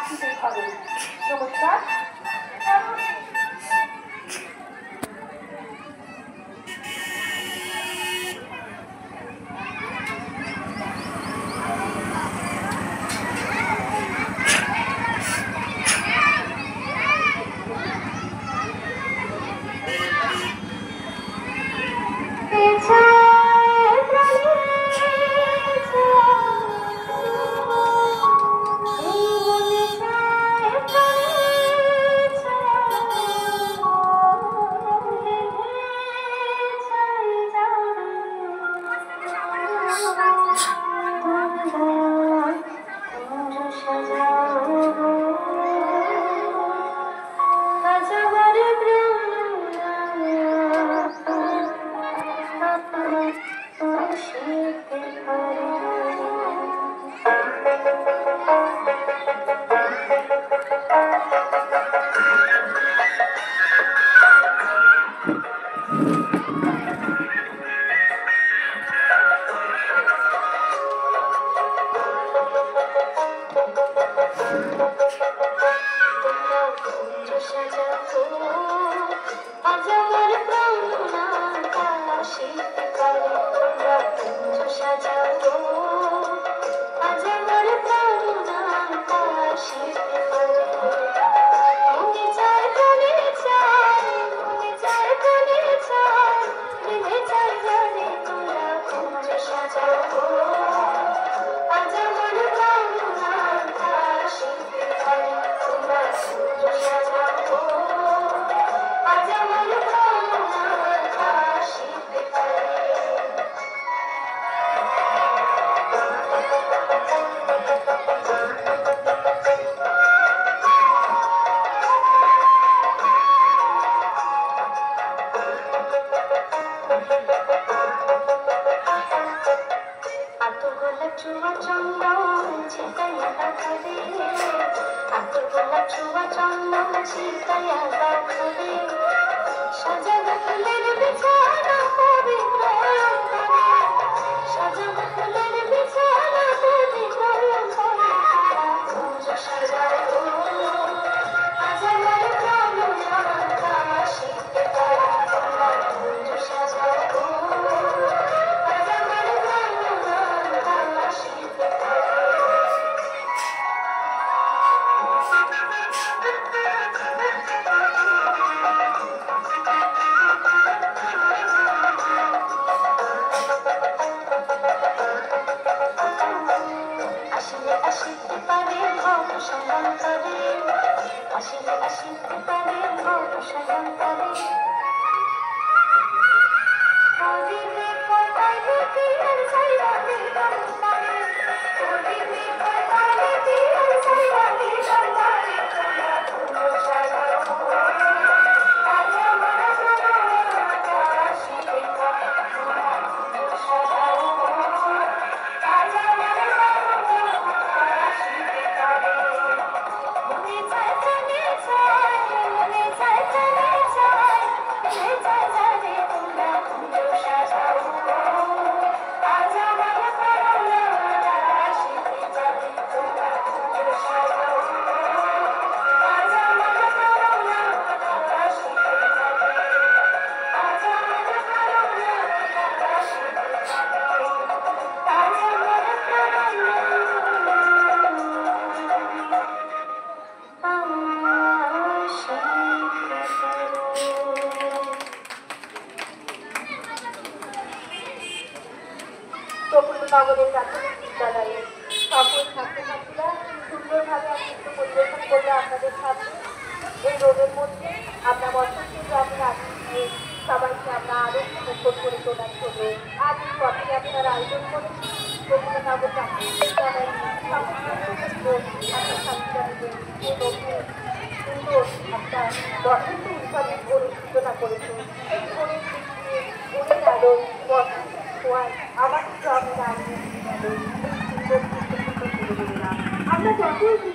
আসিতে হবে। নমস্কার। নগরের প্রাথমিক বিদ্যালয়ে সকল ছাত্রছাত্রীরা সুন্দরভাবে নৃত্য পরিবেশন করলে আপনাদের সামনে এই রোদের মধ্যে আমরা বসন্তের গ্রামের আজকে সবাইকে আমরা আরো মুখর করে তোলার জন্য আজ এই পথে আপনার আয়োজন করেছি রবীন্দ্রনগর প্রাথমিক বিদ্যালয়ের ছাত্রছাত্রীদের এই রোদে সুন্দর একটা বসন্ত উৎসবের অনুষ্ঠিত করেছে। এই ঘরের দিকে ঘুরে গেল বসন্ত আমাদের গ্রামের আগে আমরা যতই